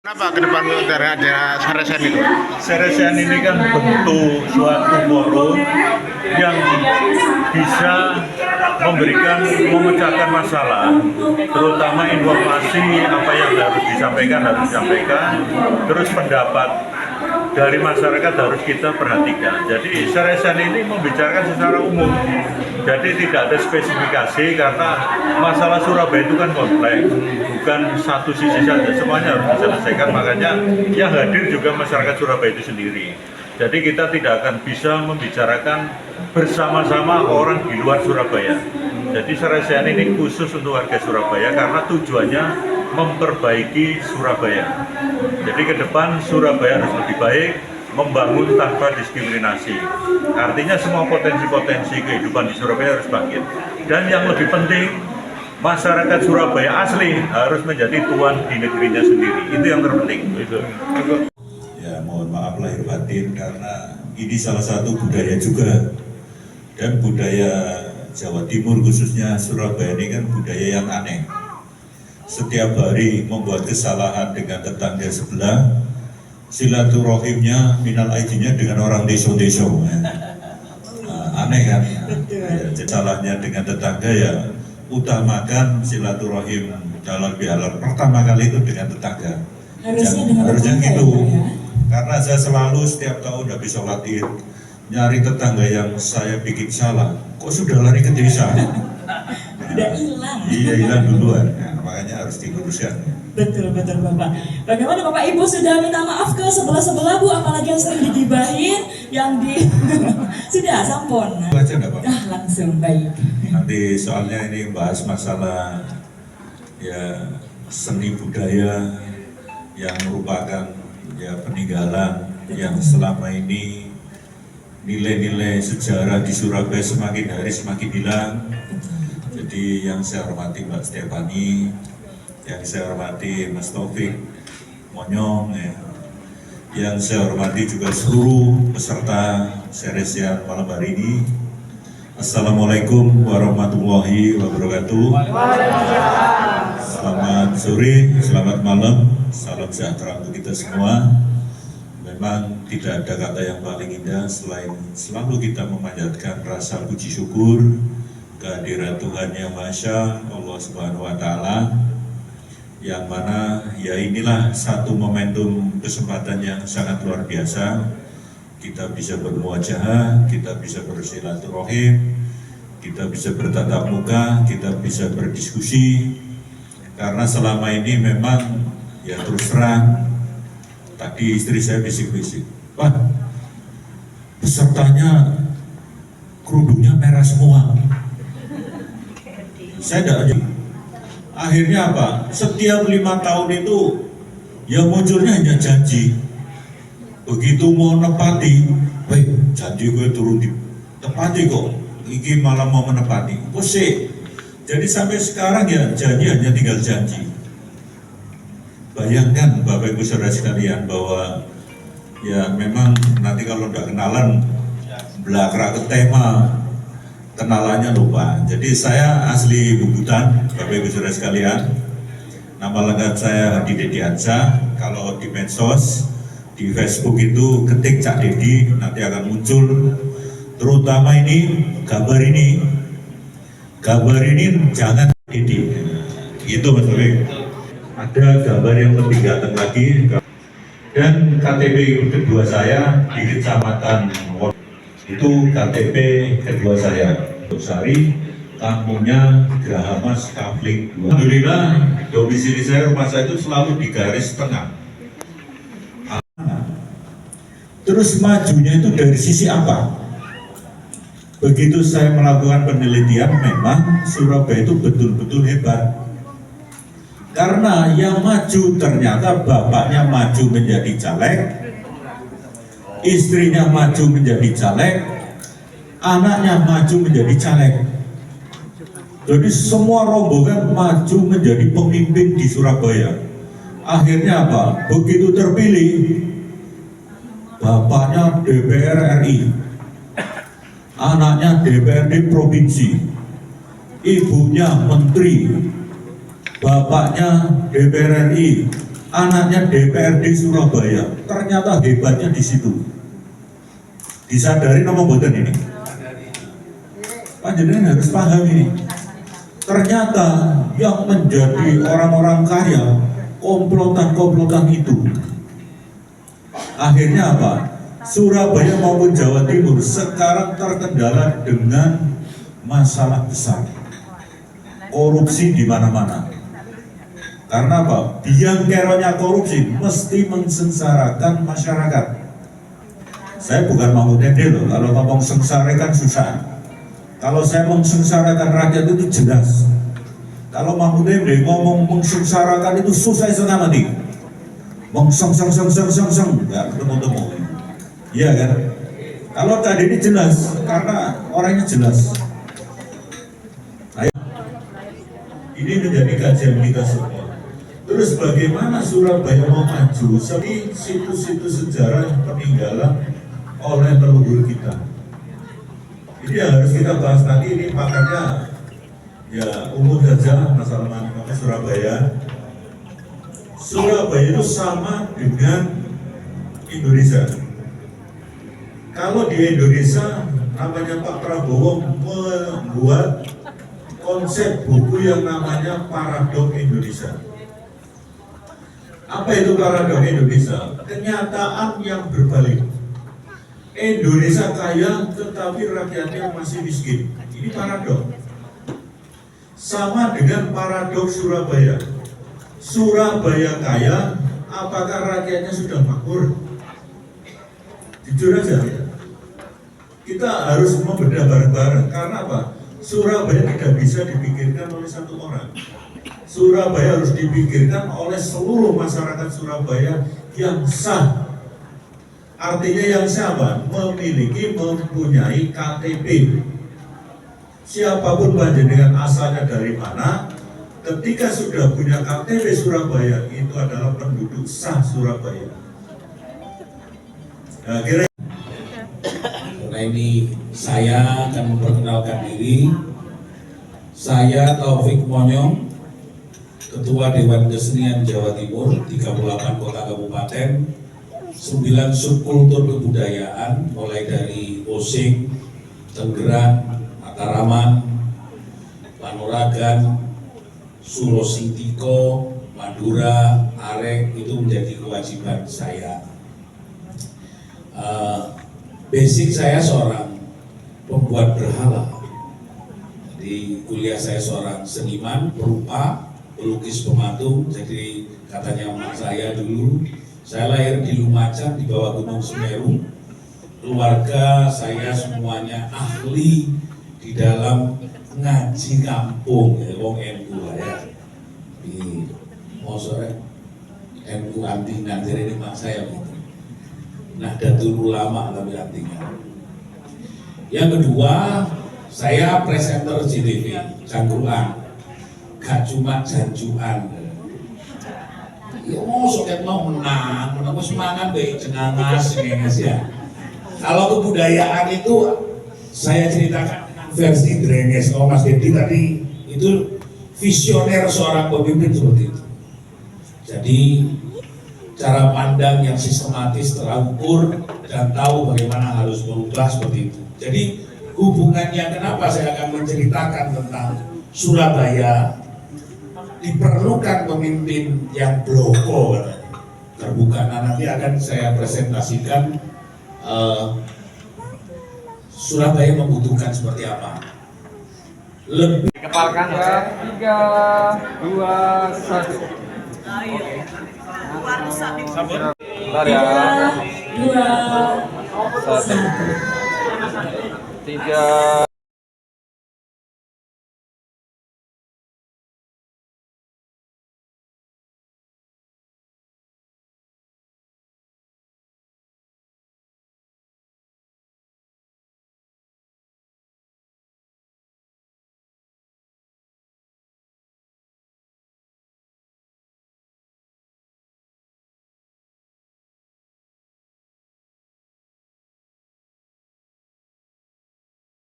Kenapa ke depan ada Saresen itu? Saresen ini kan bentuk suatu forum yang bisa memecahkan masalah, terutama informasi apa yang harus disampaikan, terus pendapat dari masyarakat harus kita perhatikan. Jadi Saresen ini membicarakan secara umum, jadi tidak ada spesifikasi karena masalah Surabaya itu kan kompleks, bukan satu sisi saja, semuanya harus diselesaikan. Makanya yang hadir juga masyarakat Surabaya itu sendiri. Jadi kita tidak akan bisa membicarakan bersama-sama orang di luar Surabaya. Jadi Saresen ini khusus untuk warga Surabaya karena tujuannya memperbaiki Surabaya. Jadi ke depan Surabaya harus lebih baik, membangun tanpa diskriminasi. Artinya semua potensi-potensi kehidupan di Surabaya harus bangkit. Dan yang lebih penting, masyarakat Surabaya asli harus menjadi tuan di negerinya sendiri. Itu yang terpenting. Ya, mohon maaf lahir batin karena ini salah satu budaya juga, dan budaya Jawa Timur khususnya Surabaya ini kan budaya yang aneh. Setiap hari membuat kesalahan dengan tetangga sebelah, silaturahimnya minal aidinnya dengan orang deso-deso. Aneh kan? Ya, salahnya dengan tetangga ya utamakan silaturahim dalam bihalal pertama kali itu dengan tetangga. Harusnya gitu. Karena saya selalu setiap tahun habis sholat id nyari tetangga yang saya bikin salah, kok sudah lari ke desa? Udah hilang. Iya, hilang duluan. Nah, makanya harus diluruskan. Betul Bapak. Bagaimana Bapak Ibu sudah minta maaf ke sebelah-sebelah Bu, apalagi yang sering digibahin, yang di sudah sampun. Baca enggak, Pak? Langsung baik. Nanti soalnya ini bahas masalah ya seni budaya yang merupakan ya peninggalan yang selama ini nilai-nilai sejarah di Surabaya semakin hari semakin hilang. Jadi yang saya hormati Mbak Stefani, yang saya hormati Mas Taufik Monyong, ya. Yang saya hormati juga seluruh peserta Saresen malam hari ini. Assalamualaikum warahmatullahi wabarakatuh. Selamat sore, selamat malam, salam sejahtera untuk kita semua. Memang tidak ada kata yang paling indah selain selalu kita memanjatkan rasa puji syukur kehadirat Tuhan Yang Maha Esa, Allah Subhanahu wa Ta'ala, yang mana ya inilah satu momentum kesempatan yang sangat luar biasa. Kita bisa bermuajahah, kita bisa bersilaturahim, kita bisa bertatap muka, kita bisa berdiskusi. Karena selama ini memang ya terus terang, tadi istri saya bisik-bisik, "Wah, pesertanya kerudungnya merah semua." Saya tidak aja. Akhirnya apa? Setiap 5 tahun itu yang munculnya hanya janji. Begitu mau nepati, janji gue turun di tepati kok, ini malah mau menepati, pusing. Jadi sampai sekarang ya janji hanya tinggal janji. Bayangkan Bapak Ibu Saudara sekalian bahwa ya memang nanti kalau tidak kenalan belakrak ke tema, kenalannya lupa. Jadi saya asli Bubutan, Bapak Ibu Saudara sekalian. Nama lengkap saya Hadi Dedi Ansa. Kalau di medsos, di Facebook itu ketik Cak Dedi, nanti akan muncul. Terutama ini gambar ini jangan Dedi. Itu Mas Taufik. Ada gambar yang lebih ganteng lagi. Dan KTP kedua saya di Kecamatan Won. Itu KTP kedua saya. Sari, kampungnya Grahamas Kafling 2. Alhamdulillah domisili saya, rumah saya itu selalu di garis tengah. Terus majunya itu dari sisi apa? Begitu saya melakukan penelitian, memang Surabaya itu betul-betul hebat. Karena yang maju ternyata bapaknya maju menjadi caleg, istrinya maju menjadi caleg, anaknya maju menjadi caleg. Jadi semua rombongan maju menjadi pemimpin di Surabaya. Akhirnya apa? Begitu terpilih, bapaknya DPR RI, anaknya DPRD provinsi, ibunya menteri, bapaknya DPR RI, anaknya DPRD Surabaya, ternyata hebatnya di situ. Disadari nama boten ini. Panjenengan harus paham ini. Ternyata yang menjadi orang-orang kaya, komplotan-komplotan itu. Akhirnya apa? Surabaya maupun Jawa Timur sekarang terkendala dengan masalah besar. Korupsi di mana-mana. Karena apa? Biang keroknya korupsi mesti mensengsarakan masyarakat. Saya bukan Mahmud MD loh, kalau ngomong sengsara kan susah. Kalau saya mensengsarakan rakyat itu jelas. Kalau Mahmud MD ngomong mensengsarakan itu susah setengah mati. Mengseng-seng-seng-seng-seng, nggak ketemu-temu. Iya kan? Kalau tadi ini jelas, karena orangnya jelas. Ayo. Ini menjadi kajian kita semua. Terus bagaimana Surabaya mau maju? Seperti situs-situs sejarah peninggalan oleh leluhur kita. Ini harus kita bahas nanti. Ini pakarnya ya umum saja masalah Surabaya. Surabaya itu sama dengan Indonesia. Kalau di Indonesia namanya Pak Prabowo membuat konsep buku yang namanya Paradok Indonesia. Apa itu paradok Indonesia? Kenyataan yang berbalik. Indonesia kaya tetapi rakyatnya masih miskin. Ini paradok. Sama dengan paradok Surabaya. Surabaya kaya, apakah rakyatnya sudah makmur? Jujur aja. Kita harus membedah bareng-bareng. Karena apa? Surabaya tidak bisa dipikirkan oleh satu orang. Surabaya harus dipikirkan oleh seluruh masyarakat Surabaya yang sah. Artinya yang siapa? Mempunyai KTP. Siapapun panjenengan asalnya dari mana, ketika sudah punya KTP Surabaya, itu adalah penduduk sah Surabaya. Nah, karena ini saya akan memperkenalkan diri. Saya Taufik Monyong, Ketua Dewan Kesenian Jawa Timur, 38 kota kabupaten, 9 subkultur kebudayaan, mulai dari Osing, Tenggerang, Mataraman, Panuragan, Surosintiko, Madura, Arek, itu menjadi kewajiban saya. Basic saya seorang pembuat berhala. Di kuliah saya seorang seniman, perupa, pelukis pematung. Jadi katanya emak saya dulu, saya lahir di Lumajang di bawah Gunung Semeru. Keluarga saya semuanya ahli di dalam ngaji kampung, ya, wong NU lah ya. Di Mosore NU anti ngajar ini mak saya gitu. Nahdlatul Ulama tapi artinya. Yang kedua, saya presenter JTV, Cangkruan. Gak cuma janjuan. Ya sok mau menang semangat baik cengangas ya. Kalau kebudayaan itu saya ceritakan versi Drenges. Kalau Mas Dedi tadi itu visioner seorang pemimpin seperti itu. Jadi cara pandang yang sistematis, terukur, dan tahu bagaimana harus berubah seperti itu. Jadi hubungannya kenapa saya akan menceritakan tentang Surabaya, diperlukan pemimpin yang bloko terbuka. Nah, nanti akan saya presentasikan Surabaya membutuhkan seperti apa. Lebih kepalkan 3, 2, 1. Bentar ya. 3, 2, 1. 3